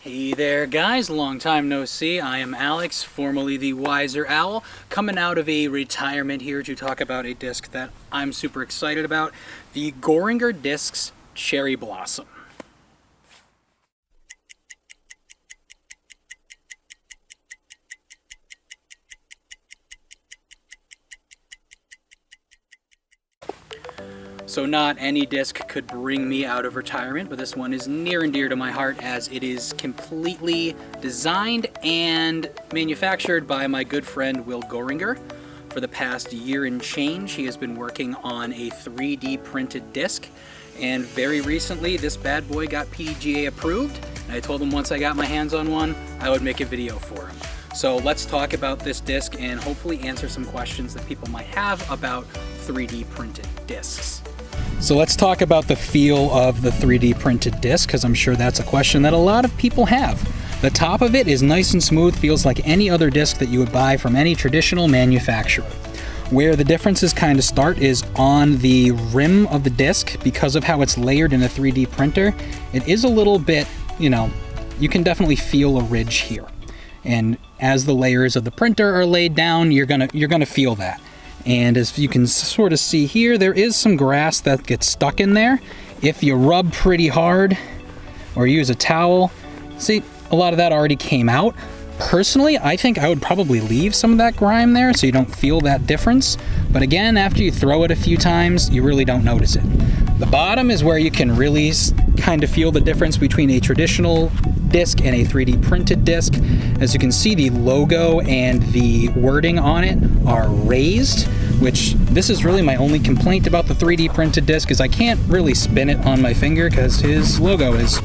Hey there guys, long time no see. I am Alex, formerly the Wiser Owl, coming out of a retirement here to talk about a disc that I'm super excited about, the Goeringer Discs Cherry Blossom. So not any disc could bring me out of retirement, but this one is near and dear to my heart as it is completely designed and manufactured by my good friend Will Goeringer. For the past year and change, he has been working on a 3D printed disc, and very recently this bad boy got PDGA approved, and I told him once I got my hands on one, I would make a video for him. So let's talk about this disc and hopefully answer some questions that people might have about 3D printed discs. So let's talk about the feel of the 3D printed disc, because I'm sure that's a question that a lot of people have. The top of it is nice and smooth, feels like any other disc that you would buy from any traditional manufacturer. Where the differences kind of start is on the rim of the disc. Because of how it's layered in a 3D printer, it is a little bit, you can definitely feel a ridge here. And as the layers of the printer are laid down, you're gonna feel that. And as you can sort of see here, there is some grass that gets stuck in there. If you rub pretty hard or use a towel, see, a lot of that already came out. Personally, I think I would probably leave some of that grime there so you don't feel that difference. But again, after you throw it a few times, you really don't notice it. The bottom is where you can really kind of feel the difference between a traditional disc and a 3D printed disc. As you can see, the logo and the wording on it are raised, which this is really my only complaint about the 3D printed disc is I can't really spin it on my finger because his logo is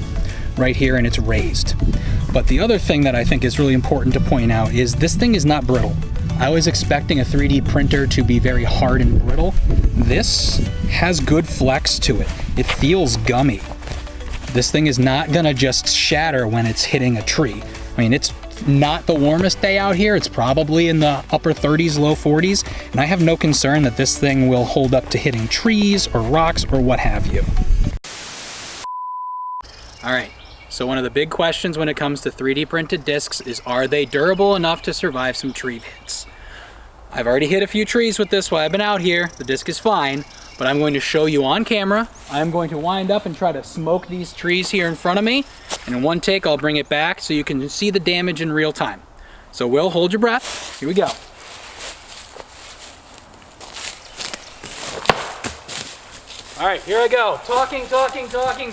right here and it's raised. But the other thing that I think is really important to point out is this thing is not brittle. I was expecting a 3D printer to be very hard and brittle. This has good flex to it. It feels gummy. This thing is not gonna just shatter when it's hitting a tree. I mean, it's not the warmest day out here. It's probably in the upper 30s, low 40s, and I have no concern that this thing will hold up to hitting trees or rocks or what have you. All right. So one of the big questions when it comes to 3D printed discs is, are they durable enough to survive some tree hits? I've already hit a few trees with this while I've been out here. The disc is fine, but I'm going to show you on camera. I'm going to wind up and try to smoke these trees here in front of me. And in one take, I'll bring it back so you can see the damage in real time. So Will, hold your breath. Here we go. All right, here I go. Talking, so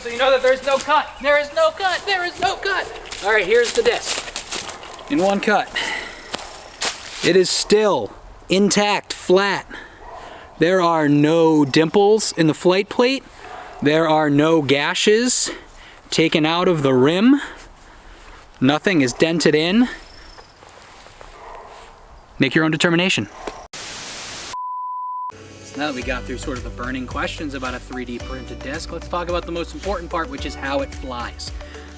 you know that there's no cut. There is no cut. All right, here's the disc in one cut. It is still intact, flat. There are no dimples in the flight plate. There are no gashes taken out of the rim. Nothing is dented in. Make your own determination. Now that we got through sort of the burning questions about a 3D printed disc, let's talk about the most important part, which is how it flies.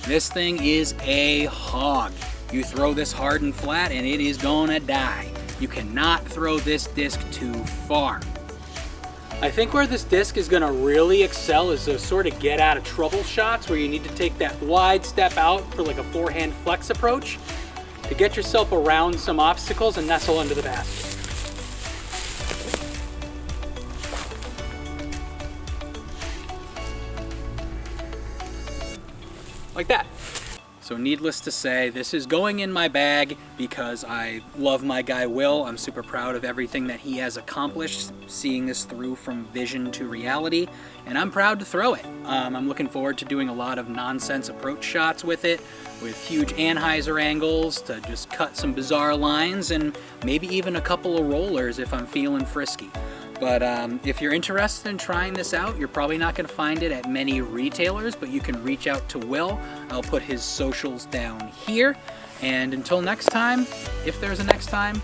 This thing is a hog. You throw this hard and flat and it is gonna die. You cannot throw this disc too far. I think where this disc is gonna really excel is those sort of get out of trouble shots where you need to take that wide step out for like a forehand flex approach to get yourself around some obstacles and nestle under the basket. Like that. So needless to say, this is going in my bag because I love my guy Will. I'm super proud of everything that he has accomplished, seeing this through from vision to reality, and I'm proud to throw it. I'm looking forward to doing a lot of nonsense approach shots with it, with huge Anheuser angles to just cut some bizarre lines, and maybe even a couple of rollers if I'm feeling frisky. But if you're interested in trying this out, you're probably not going to find it at many retailers, but you can reach out to Will. I'll put his socials down here. And until next time, if there's a next time,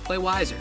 play wiser.